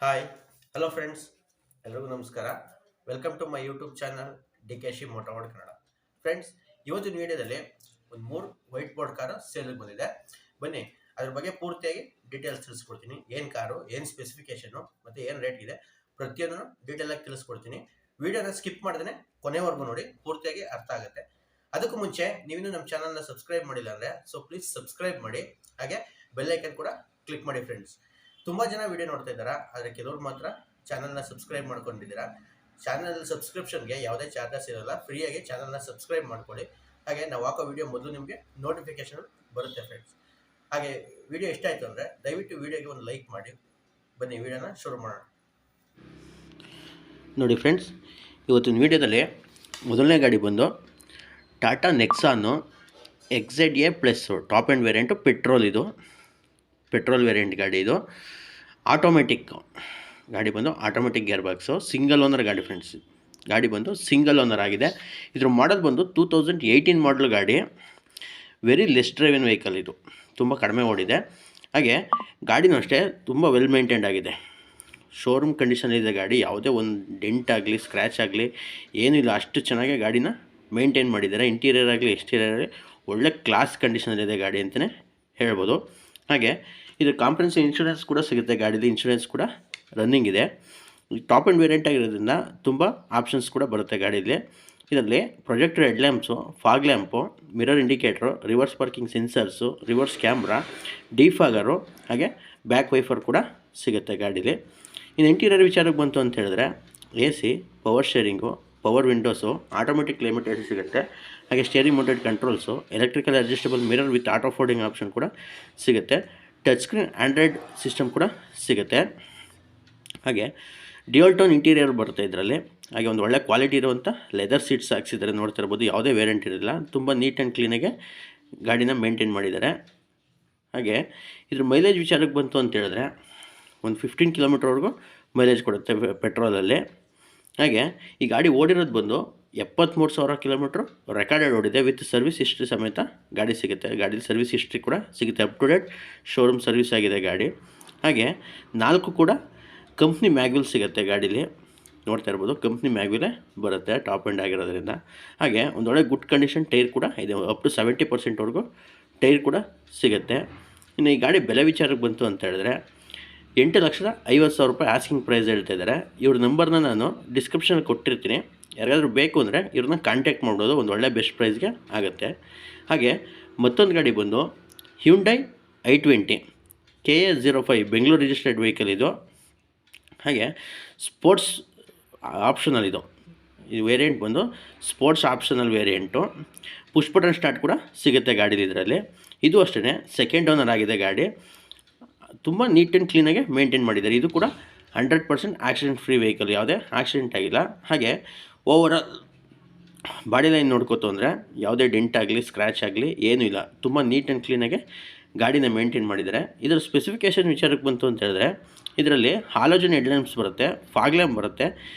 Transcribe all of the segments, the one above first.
Hi hello friends, ಎಲ್ರಿಗೂ ನಮಸ್ಕಾರ. Welcome to my YouTube channel D K ಶಿ ಮೋಟೋವರ್ಡ್ ಕನ್ನಡ. ಫ್ರೆಂಡ್ಸ್, ಇವತ್ತಿನ ವಿಡಿಯೋದಲ್ಲಿ ಒಂದು 3 ವೈಟ್ ಬೋರ್ಡ್ ಕಾರು ಸೇಲ್ಗೆ ಬಂದಿದೆ. ಬನ್ನಿ ಅದ್ರ ಬಗ್ಗೆ ಪೂರ್ತಿಯಾಗಿ ಡೀಟೇಲ್ಸ್ ತಿಳಿಸ್ಕೊಡ್ತೀನಿ. ಏನು ಕಾರು, ಏನು ಸ್ಪೆಸಿಫಿಕೇಶನು ಮತ್ತು ಏನು ರೇಟ್ ಇದೆ ಪ್ರತಿಯೊಂದನ್ನು ಡೀಟೇಲಾಗಿ ತಿಳಿಸ್ಕೊಡ್ತೀನಿ. ವಿಡಿಯೋನ ಸ್ಕಿಪ್ ಮಾಡ್ದೇ ಕೊನೆವರೆಗೂ ನೋಡಿ, ಪೂರ್ತಿಯಾಗಿ ಅರ್ಥ ಆಗುತ್ತೆ. ಅದಕ್ಕೂ ಮುಂಚೆ ನೀವಿನ್ನೂ ನಮ್ಮ ಚಾನಲ್ನ ಸಬ್ಸ್ಕ್ರೈಬ್ ಮಾಡಿಲ್ಲ ಅಂದರೆ ಪ್ಲೀಸ್ ಸಬ್ಸ್ಕ್ರೈಬ್ ಮಾಡಿ, ಹಾಗೆ ಬೆಲ್ ಐಕನ್ ಕೂಡ ಕ್ಲಿಕ್ ಮಾಡಿ. ಫ್ರೆಂಡ್ಸ್, ತುಂಬ ಜನ ವಿಡಿಯೋ ನೋಡ್ತಾ ಇದ್ದಾರೆ, ಆದರೆ ಕೆಲವರು ಮಾತ್ರ ಚಾನಲ್ನ ಸಬ್ಸ್ಕ್ರೈಬ್ ಮಾಡ್ಕೊಂಡಿದ್ದೀರಾ. ಚಾನಲ್ ಸಬ್ಸ್ಕ್ರಿಪ್ಷನ್ಗೆ ಯಾವುದೇ ಚಾರ್ಜಸ್ ಇರೋಲ್ಲ, ಫ್ರೀಯಾಗಿ ಚಾನಲ್ನ ಸಬ್ಸ್ಕ್ರೈಬ್ ಮಾಡ್ಕೊಳ್ಳಿ. ಹಾಗೆ ನಾವು ಹಾಕೋ ವಿಡಿಯೋ ಮೊದಲು ನಿಮಗೆ ನೋಟಿಫಿಕೇಶನ್ ಬರುತ್ತೆ. ಫ್ರೆಂಡ್ಸ್, ಹಾಗೆ ವಿಡಿಯೋ ಇಷ್ಟ ಆಯಿತು ಅಂದರೆ ದಯವಿಟ್ಟು ವಿಡಿಯೋಗೆ ಒಂದು ಲೈಕ್ ಮಾಡಿ. ಬನ್ನಿ ವಿಡಿಯೋನ ಶುರು ಮಾಡೋಣ. ನೋಡಿ ಫ್ರೆಂಡ್ಸ್, ಇವತ್ತಿನ ವಿಡಿಯೋದಲ್ಲಿ ಮೊದಲನೇ ಗಾಡಿ ಬಂದು Tata Nexon XZA plus top end variant petrol variant ಗಾಡಿ. ಇದು ಆಟೋಮೆಟಿಕ್ ಗಾಡಿ ಬಂದು automatic gear box, single owner ಗಾಡಿ. ಫ್ರೆಂಡ್ಸ್, ಗಾಡಿ ಬಂದು ಸಿಂಗಲ್ ಓನರ್ ಆಗಿದೆ. ಇದ್ರ ಮಾಡಲ್ ಬಂದು 2018 ಮಾಡಲ್ ಗಾಡಿ. ವೆರಿ ಲೆಸ್ ಡ್ರೈವಿನ್ ವೆಹಿಕಲ್, ಇದು ತುಂಬ ಕಡಿಮೆ ಓಡಿದೆ. ಹಾಗೆ ಗಾಡಿನೂ ಅಷ್ಟೇ ತುಂಬ ವೆಲ್ ಮೇಂಟೈನ್ಡ್ ಆಗಿದೆ. ಶೋರೂಮ್ ಕಂಡೀಷನಲ್ಲಿದೆ ಗಾಡಿ. ಯಾವುದೇ ಒಂದು ಡೆಂಟ್ ಆಗಲಿ ಸ್ಕ್ರ್ಯಾಚ್ ಆಗಲಿ ಏನೂ ಇಲ್ಲ, ಅಷ್ಟು ಚೆನ್ನಾಗಿ ಗಾಡಿನ ಮೇಂಟೈನ್ ಮಾಡಿದ್ದಾರೆ. ಇಂಟೀರಿಯರ್ ಆಗಲಿ ಎಕ್ಸ್ಟೀರಿಯರ್ ಆಗಲಿ ಒಳ್ಳೆ ಕ್ಲಾಸ್ ಕಂಡೀಷನಲ್ಲಿದೆ ಗಾಡಿ ಅಂತಲೇ ಹೇಳ್ಬೋದು. ಹಾಗೆ ಇದು ಕಾಂಪ್ರಹೆನ್ಸಿವ್ ಇನ್ಶೂರೆನ್ಸ್ ಕೂಡ ಸಿಗುತ್ತೆ. ಗಾಡಿಲಿ ಇನ್ಶೂರೆನ್ಸ್ ಕೂಡ ರನ್ನಿಂಗ್ ಇದೆ. ಟಾಪ್ ಆ್ಯಂಡ್ ವೇರಿಯಂಟ್ ಆಗಿರೋದ್ರಿಂದ ತುಂಬ ಆಪ್ಷನ್ಸ್ ಕೂಡ ಬರುತ್ತೆ ಗಾಡೀಲಿ. ಇದರಲ್ಲಿ projector head lamps, fog lamp, mirror indicator, reverse parking sensors, reverse camera, defogger, ಹಾಗೆ ಬ್ಯಾಕ್ ವೈಫರ್ ಕೂಡ ಸಿಗುತ್ತೆ ಗಾಡೀಲಿ. ಇನ್ನು ಇಂಟೀರಿಯರ್ ವಿಚಾರಕ್ಕೆ ಬಂತು ಅಂತ ಹೇಳಿದ್ರೆ AC, power sharing, power windows, automatic climate AC ಸಿಗುತ್ತೆ. ಹಾಗೆ steering mounted controls, electrical adjustable mirror with auto folding option ಕೂಡ ಸಿಗುತ್ತೆ. ಟಚ್ ಸ್ಕ್ರೀನ್ ಆಂಡ್ರಾಯ್ಡ್ ಸಿಸ್ಟಮ್ ಕೂಡ ಸಿಗುತ್ತೆ. ಹಾಗೆ ಡ್ಯುಯಲ್ ಟೋನ್ ಇಂಟೀರಿಯರ್ ಬರುತ್ತೆ ಇದರಲ್ಲಿ. ಹಾಗೆ ಒಂದು ಒಳ್ಳೆ ಕ್ವಾಲಿಟಿ ಇರುವಂಥ ಲೆದರ್ ಸೀಟ್ಸ್ ಹಾಕ್ಸಿದ್ದಾರೆ, ನೋಡ್ತಾ ಇರ್ಬೋದು. ಯಾವುದೇ ವೇರಿಯಂಟ್ ಇರಲಿಲ್ಲ, ತುಂಬ ನೀಟ್ ಆ್ಯಂಡ್ ಕ್ಲೀನಾಗೆ ಗಾಡಿನ ಮೇಂಟೈನ್ ಮಾಡಿದ್ದಾರೆ. ಹಾಗೆ ಇದ್ರ ಮೈಲೇಜ್ ವಿಚಾರಕ್ಕೆ ಬಂತು ಅಂತ ಹೇಳಿದ್ರೆ ಒಂದು 15 ಕಿಲೋಮೀಟ್ರ್ವರೆಗೂ ಮೈಲೇಜ್ ಕೊಡುತ್ತೆ ಪೆಟ್ರೋಲಲ್ಲಿ. ಹಾಗೆ ಈ ಗಾಡಿ ಓಡಿರೋದು ಬಂದು 73,000 ಕಿಲೋಮೀಟ್ರ್ ರೆಕಾರ್ಡೆಡ್ ಓಡಿದೆ. ವಿತ್ ಸರ್ವಿಸ್ ಹಿಸ್ಟ್ರಿ ಸಮೇತ ಗಾಡಿ ಸಿಗುತ್ತೆ. ಗಾಡೀಲಿ ಸರ್ವಿಸ್ ಹಿಸ್ಟ್ರಿ ಕೂಡ ಸಿಗುತ್ತೆ. Up to date showroom service ಆಗಿದೆ ಗಾಡಿ. ಹಾಗೆ 4 ಕೂಡ ಕಂಪ್ನಿ ಮ್ಯಾಗ್ವಿಲ್ ಸಿಗುತ್ತೆ ಗಾಡೀಲಿ, ನೋಡ್ತಾ ಇರ್ಬೋದು. ಕಂಪ್ನಿ ಮ್ಯಾಗ್ವಿಲೇ ಬರುತ್ತೆ, ಟಾಪ್ ಎಂಡ್ ಆಗಿರೋದ್ರಿಂದ. ಹಾಗೆ ಒಂದೊಳ್ಳೆ ಗುಡ್ ಕಂಡೀಷನ್ ಟೈರ್ ಕೂಡ ಇದೆ. ಅಪ್ ಟು 70% ಟೈರ್ ಕೂಡ ಸಿಗುತ್ತೆ. ಇನ್ನು ಈ ಗಾಡಿ ಬೆಲೆ ವಿಚಾರಕ್ಕೆ ಬಂತು ಅಂತ ಹೇಳಿದ್ರೆ 8,50,000 ರೂಪಾಯಿ ಆಸ್ಕಿಂಗ್ ಪ್ರೈಸ್ ಹೇಳ್ತಾ ಇದ್ದಾರೆ. ಇವ್ರ ನಂಬರ್ನ ನಾನು ಡಿಸ್ಕ್ರಿಪ್ಷನಲ್ಲಿ ಕೊಟ್ಟಿರ್ತೀನಿ. ಯಾರಿಗಾದ್ರೂ ಬೇಕು ಅಂದರೆ ಇವ್ರನ್ನ ಕಾಂಟ್ಯಾಕ್ಟ್ ಮಾಡ್ಬೋದು, ಒಂದು ಒಳ್ಳೆ ಬೆಸ್ಟ್ ಪ್ರೈಸ್ಗೆ ಆಗುತ್ತೆ. ಹಾಗೆ ಮತ್ತೊಂದು ಗಾಡಿ ಬಂದು Hyundai i20 KA05 Bengaluru registered vehicle ಇದು. ಹಾಗೆ ಸ್ಪೋರ್ಟ್ಸ್ ಆಪ್ಷನಲ್ ಇದು ವೇರಿಯಂಟ್ ಬಂದು sports optional variant. Push button start ಕೂಡ ಸಿಗುತ್ತೆ ಗಾಡೀಲಿ ಇದರಲ್ಲಿ. ಇದು ಅಷ್ಟೇ ಸೆಕೆಂಡ್ ಓನರ್ ಆಗಿದೆ ಗಾಡಿ. ತುಂಬ ನೀಟ್ ಆ್ಯಂಡ್ ಕ್ಲೀನಾಗಿ ಮೇಂಟೈನ್ ಮಾಡಿದ್ದಾರೆ. ಇದು ಕೂಡ 100% ಆಕ್ಸಿಡೆಂಟ್ ಫ್ರೀ ವೆಹಿಕಲ್, ಯಾವುದೇ ಆಕ್ಸಿಡೆಂಟ್ ಆಗಿಲ್ಲ. ಹಾಗೆ ಓವರಾಲ್ ಬಾಡಿ ಲೈನ್ ನೋಡ್ಕೋತು ಅಂದರೆ ಯಾವುದೇ ಡೆಂಟ್ ಆಗಲಿ ಸ್ಕ್ರ್ಯಾಚ್ ಆಗಲಿ ಏನೂ ಇಲ್ಲ. ತುಂಬ ನೀಟ್ ಆ್ಯಂಡ್ ಕ್ಲೀನಾಗಿ ಗಾಡಿನ ಮೇಂಟೈನ್ ಮಾಡಿದ್ದಾರೆ. ಇದರ ಸ್ಪೆಸಿಫಿಕೇಷನ್ ವಿಚಾರಕ್ಕೆ ಬಂತು ಅಂತ ಹೇಳಿದ್ರೆ ಇದರಲ್ಲಿ ಹಾಲೋಜನ್ ಹೆಡ್ ಲ್ಯಾಂಪ್ಸ್ ಬರುತ್ತೆ, ಫಾಗ್ ಲ್ಯಾಂಪ್ ಬರುತ್ತೆ,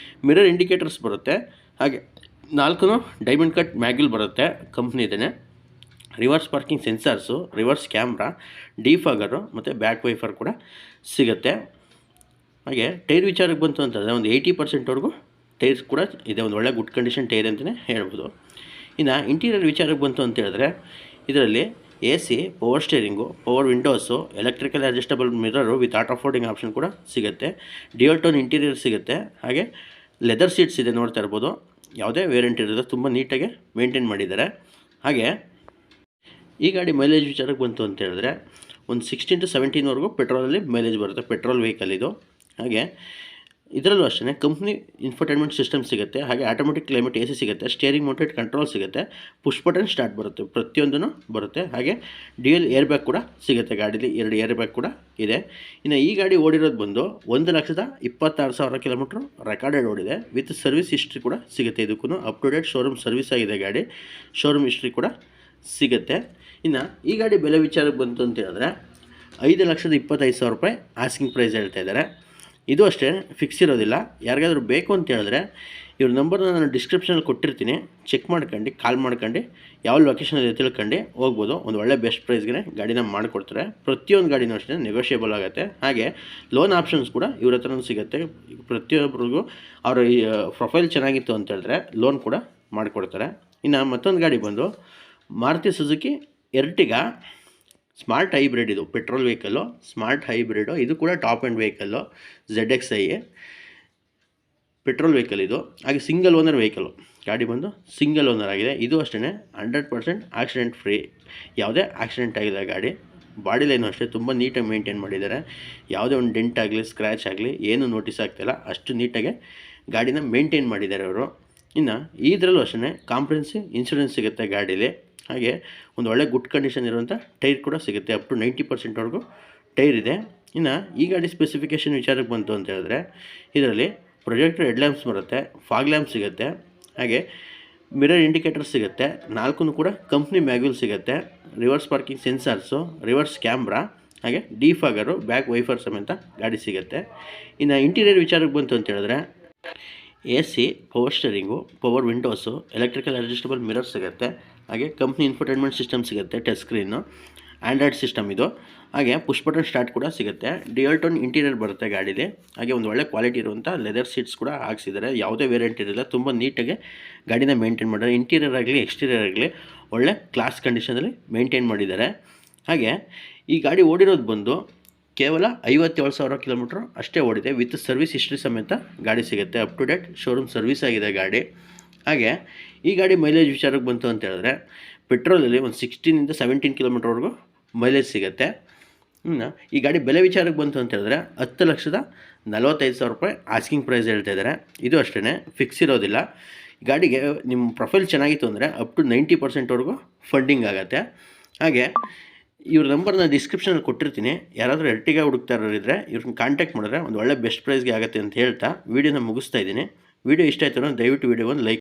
ಮಿರರ್ ಇಂಡಿಕೇಟರ್ಸ್ ಬರುತ್ತೆ. ಹಾಗೆ 4 ಡೈಮಂಡ್ ಕಟ್ ಮ್ಯಾಗ್ವಿಲ್ ಬರುತ್ತೆ ಕಂಪ್ನಿದೇ. Reverse parking sensors, reverse camera, defogger ಮತ್ತು ಬ್ಯಾಕ್ ವೈಫರ್ ಕೂಡ ಸಿಗುತ್ತೆ. ಹಾಗೆ ಟೈರ್ ವಿಚಾರಕ್ಕೆ ಬಂತು ಅಂತಂದರೆ ಒಂದು 80%ವರೆಗೂ ಟೈರ್ಸ್ ಕೂಡ ಇದೆ. ಒಂದು ಒಳ್ಳೆ ಗುಡ್ ಕಂಡೀಷನ್ ಟೈರ್ ಅಂತಲೇ ಹೇಳ್ಬೋದು. ಇನ್ನು ಇಂಟೀರಿಯರ್ ವಿಚಾರಕ್ಕೆ ಬಂತು ಅಂತ ಹೇಳಿದ್ರೆ ಇದರಲ್ಲಿ AC, power steering, power windows, electrical adjustable mirror with auto folding option ಕೂಡ ಸಿಗುತ್ತೆ. ಡ್ಯುಯಲ್ ಟೋನ್ ಇಂಟೀರಿಯರ್ ಸಿಗುತ್ತೆ. ಹಾಗೆ ಲೆದರ್ ಸೀಟ್ಸ್ ಇದೆ, ನೋಡ್ತಾ ಇರ್ಬೋದು. ಯಾವುದೇ ವೇರಿಯಂಟ್ ಇರೋದು ತುಂಬ ನೀಟಾಗಿ ಮೇಂಟೈನ್ ಮಾಡಿದ್ದಾರೆ. ಹಾಗೆ ಈ ಗಾಡಿ ಮೈಲೇಜ್ ವಿಚಾರಕ್ಕೆ ಬಂತು ಅಂತ ಹೇಳಿದ್ರೆ ಒಂದು 16 to 17ವರೆಗೂ ಪೆಟ್ರೋಲಲ್ಲಿ ಮೈಲೇಜ್ ಬರುತ್ತೆ. ಪೆಟ್ರೋಲ್ ವೆಹಿಕಲ್ ಇದು. ಹಾಗೆ ಇದರಲ್ಲೂ ಅಷ್ಟೇ ಕಂಪ್ನಿ ಇನ್ಫೋಟೈನ್ಮೆಂಟ್ ಸಿಸ್ಟಮ್ ಸಿಗುತ್ತೆ. ಹಾಗೆ ಆಟೋಮೆಟಿಕ್ ಕ್ಲೈಮೇಟ್ AC ಸಿಗುತ್ತೆ. ಸ್ಟೇರಿಂಗ್ ಮೌಂಟೆಡ್ ಕಂಟ್ರೋಲ್ ಸಿಗುತ್ತೆ. ಪುಷ್ ಬಟನ್ ಸ್ಟಾರ್ಟ್ ಬರುತ್ತೆ, ಪ್ರತಿಯೊಂದೂ ಬರುತ್ತೆ. ಹಾಗೆ ಡ್ಯುಯಲ್ ಏರ್ ಬ್ಯಾಗ್ ಕೂಡ ಸಿಗುತ್ತೆ ಗಾಡೀಲಿ. 2 ಏರ್ ಬ್ಯಾಗ್ ಕೂಡ ಇದೆ. ಇನ್ನು ಈ ಗಾಡಿ ಓಡಿರೋದು ಬಂದು 1,26,000 ಕಿಲೋಮೀಟ್ರ್ ರೆಕಾರ್ಡೆಡ್ ಓಡಿದೆ. ವಿತ್ ಸರ್ವಿಸ್ ಹಿಸ್ಟ್ರಿ ಕೂಡ ಸಿಗುತ್ತೆ. ಇದಕ್ಕೂ up to date showroom service ಆಗಿದೆ ಗಾಡಿ. ಶೋರೂಮ್ ಹಿಸ್ಟ್ರಿ ಕೂಡ ಸಿಗುತ್ತೆ. ಇನ್ನು ಈ ಗಾಡಿ ಬೆಲೆ ವಿಚಾರಕ್ಕೆ ಬಂತು ಅಂತ ಹೇಳಿದ್ರೆ 5,25,000 ರೂಪಾಯಿ ಆಸ್ಕಿಂಗ್ ಪ್ರೈಸ್ ಹೇಳ್ತಾ ಇದ್ದಾರೆ. ಇದು ಅಷ್ಟೇ ಫಿಕ್ಸ್ ಇರೋದಿಲ್ಲ. ಯಾರಿಗಾದ್ರೂ ಬೇಕು ಅಂತ ಹೇಳಿದ್ರೆ ಇವ್ರ ನಂಬರ್ನ ನಾನು ಡಿಸ್ಕ್ರಿಪ್ಷನಲ್ಲಿ ಕೊಟ್ಟಿರ್ತೀನಿ, ಚೆಕ್ ಮಾಡ್ಕೊಂಡು ಕಾಲ್ ಮಾಡ್ಕೊಂಡು ಯಾವ ಲೊಕೇಶನಲ್ಲಿ ತಿಳ್ಕೊಂಡು ಹೋಗ್ಬೋದು. ಒಂದು ಒಳ್ಳೆ ಬೆಸ್ಟ್ ಪ್ರೈಸ್ಗೆ ಗಾಡಿನ ಮಾಡಿಕೊಡ್ತಾರೆ. ಪ್ರತಿಯೊಂದು ಗಾಡಿನೂ ಅಷ್ಟೇ ನೆಗೋಷಿಯೇಬಲ್ ಆಗುತ್ತೆ. ಹಾಗೆ ಲೋನ್ ಆಪ್ಷನ್ಸ್ ಕೂಡ ಇವ್ರ ಹತ್ರನೂ ಸಿಗುತ್ತೆ. ಪ್ರತಿಯೊಬ್ಬರಿಗೂ ಅವರ ಪ್ರೊಫೈಲ್ ಚೆನ್ನಾಗಿತ್ತು ಅಂತ ಹೇಳಿದ್ರೆ ಲೋನ್ ಕೂಡ ಮಾಡಿಕೊಡ್ತಾರೆ. ಇನ್ನು ಮತ್ತೊಂದು ಗಾಡಿ ಬಂದು Maruti Suzuki Ertiga smart hybrid. ಇದು ಪೆಟ್ರೋಲ್ ವೆಹಿಕಲ್ಲು, ಸ್ಮಾರ್ಟ್ ಹೈಬ್ರಿಡು. ಇದು ಕೂಡ top and vehicle, ZXi petrol vehicle ಇದು. ಹಾಗೆ ಸಿಂಗಲ್ ಓನರ್ ವೆಹಿಕಲ್ಲು, ಗಾಡಿ ಬಂದು ಸಿಂಗಲ್ ಓನರ್ ಆಗಿದೆ. ಇದು ಅಷ್ಟೇ 100% ಆಕ್ಸಿಡೆಂಟ್ ಫ್ರೀ, ಯಾವುದೇ ಆಕ್ಸಿಡೆಂಟ್ ಆಗಿಲ್ಲ ಗಾಡಿ. ಬಾಡಿ ಲೈನು ಅಷ್ಟೇ ತುಂಬ ನೀಟಾಗಿ ಮೇಂಟೈನ್ ಮಾಡಿದ್ದಾರೆ. ಯಾವುದೇ ಒಂದು ಡೆಂಟ್ ಆಗಲಿ ಸ್ಕ್ರ್ಯಾಚ್ ಆಗಲಿ ಏನೂ ನೋಟಿಸ್ ಆಗ್ತಿಲ್ಲ, ಅಷ್ಟು ನೀಟಾಗಿ ಗಾಡಿನ ಮೇಂಟೈನ್ ಮಾಡಿದ್ದಾರೆ ಅವರು. ಇನ್ನು ಇದರಲ್ಲೂ ಅಷ್ಟೇ ಕಾಂಪ್ರಿಹೆನ್ಸಿವ್ ಇನ್ಶೂರೆನ್ಸ್ ಸಿಗುತ್ತೆ ಗಾಡೀಲಿ. ಹಾಗೆ ಒಂದು ಒಳ್ಳೆ ಗುಡ್ ಕಂಡೀಷನ್ ಇರುವಂಥ ಟೈರ್ ಕೂಡ ಸಿಗುತ್ತೆ, ಅಪ್ ಟು 90%ವರೆಗೂ ಟೈರ್ ಇದೆ. ಇನ್ನು ಈ ಗಾಡಿ ಸ್ಪೆಸಿಫಿಕೇಷನ್ ವಿಚಾರಕ್ಕೆ ಬಂತು ಅಂತ ಹೇಳಿದ್ರೆ ಇದರಲ್ಲಿ ಪ್ರೊಜೆಕ್ಟರ್ ಹೆಡ್ ಲ್ಯಾಂಪ್ಸ್ ಬರುತ್ತೆ, ಫಾಗ್ ಲ್ಯಾಂಪ್ ಸಿಗುತ್ತೆ, ಹಾಗೆ ಮಿರರ್ ಇಂಡಿಕೇಟರ್ ಸಿಗುತ್ತೆ. 4 ಕೂಡ ಕಂಪ್ನಿ ಮ್ಯಾಗ್ಯೂಲ್ ಸಿಗುತ್ತೆ. Reverse parking sensors, reverse camera, ಹಾಗೆ ಡಿಫಾಗರು, ಬ್ಯಾಕ್ ವೈಫರ್ ಸಮೇತ ಗಾಡಿ ಸಿಗುತ್ತೆ. ಇನ್ನು ಇಂಟೀರಿಯರ್ ವಿಚಾರಕ್ಕೆ ಬಂತು ಅಂತ ಹೇಳಿದ್ರೆ AC, power steering, power windows, electrical adjustable mirror ಸಿಗುತ್ತೆ. ಹಾಗೆ ಕಂಪ್ನಿ ಇನ್ಫೋಟೈನ್ಮೆಂಟ್ ಸಿಸ್ಟಮ್ ಸಿಗುತ್ತೆ, ಟಚ್ ಸ್ಕ್ರೀನು, ಆ್ಯಂಡ್ರಾಯ್ಡ್ ಸಿಸ್ಟಮ್ ಇದು. ಹಾಗೆ ಪುಷ್ ಬಟನ್ ಸ್ಟಾರ್ಟ್ ಕೂಡ ಸಿಗುತ್ತೆ. ಡ್ಯುಯಲ್ ಟೋನ್ ಇಂಟೀರಿಯರ್ ಬರುತ್ತೆ ಗಾಡೀಲಿ. ಹಾಗೆ ಒಂದು ಒಳ್ಳೆ ಕ್ವಾಲಿಟಿ ಇರುವಂಥ ಲೆದರ್ ಸೀಟ್ಸ್ ಕೂಡ ಹಾಕ್ಸಿದ್ದಾರೆ. ಯಾವುದೇ ವೇರಿಯಂಟ್ ಇರಲಿಲ್ಲ, ತುಂಬ ನೀಟಾಗಿ ಗಾಡಿನ ಮೇಂಟೈನ್ ಮಾಡಿದ್ದಾರೆ. ಇಂಟೀರಿಯರ್ ಆಗಲಿ ಎಕ್ಸ್ಟೀರಿಯರ್ ಆಗಲಿ ಒಳ್ಳೆ ಕ್ಲಾಸ್ ಕಂಡೀಷನಲ್ಲಿ ಮೇಂಟೈನ್ ಮಾಡಿದ್ದಾರೆ. ಹಾಗೆ ಈ ಗಾಡಿ ಓಡಿರೋದು ಬಂದು ಕೇವಲ 57,000 ಕಿಲೋಮೀಟ್ರ್ ಅಷ್ಟೇ ಓಡಿದೆ. ವಿತ್ ಸರ್ವಿಸ್ ಹಿಸ್ಟ್ರಿ ಸಮೇತ ಗಾಡಿ ಸಿಗುತ್ತೆ. Up to date showroom service ಆಗಿದೆ ಗಾಡಿ. ಹಾಗೆ ಈ ಗಾಡಿ ಮೈಲೇಜ್ ವಿಚಾರಕ್ಕೆ ಬಂತು ಅಂತ ಹೇಳಿದ್ರೆ ಪೆಟ್ರೋಲಲ್ಲಿ ಒಂದು 16 to 17 ಕಿಲೋಮೀಟ್ರ್ವರೆಗೂ ಮೈಲೇಜ್ ಸಿಗುತ್ತೆ. ಇನ್ನು ಈ ಗಾಡಿ ಬೆಲೆ ವಿಚಾರಕ್ಕೆ ಬಂತು ಅಂತ ಹೇಳಿದ್ರೆ 10,45,000 ರೂಪಾಯಿ ಆಸ್ಕಿಂಗ್ ಪ್ರೈಸ್ ಹೇಳ್ತಾ ಇದ್ದಾರೆ. ಇದು ಅಷ್ಟೇ ಫಿಕ್ಸ್ ಇರೋದಿಲ್ಲ. ಗಾಡಿಗೆ ನಿಮ್ಮ ಪ್ರೊಫೈಲ್ ಚೆನ್ನಾಗಿತ್ತು ಅಂದರೆ ಅಪ್ ಟು 90%ವರೆಗೂ ಫಂಡಿಂಗ್ ಆಗುತ್ತೆ. ಹಾಗೆ ಇವ್ರ ನಂಬರ್ನ ಡಿಸ್ಕ್ರಿಪ್ಷನಲ್ಲಿ ಕೊಟ್ಟಿರ್ತೀನಿ. ಯಾರಾದರೂ ಎರ್ಟಿಗಾ ಹುಡುಕ್ತಾ ಇರೋರಿದ್ದರೆ ಇವ್ರನ್ನ ಕಾಂಟ್ಯಾಕ್ಟ್ ಮಾಡಿದ್ರೆ ಒಂದು ಒಳ್ಳೆ ಬೆಸ್ಟ್ ಪ್ರೈಸ್ಗೆ ಆಗುತ್ತೆ ಅಂತ ಹೇಳ್ತಾ ವೀಡಿಯೋನ ಮುಗಿಸ್ತಾ ಇದ್ದೀನಿ. ವೀಡಿಯೋ ಇಷ್ಟ ಆಯಿತು ಅಂದರೆ ದಯವಿಟ್ಟು ವೀಡಿಯೋವನ್ನು ಲೈಕ್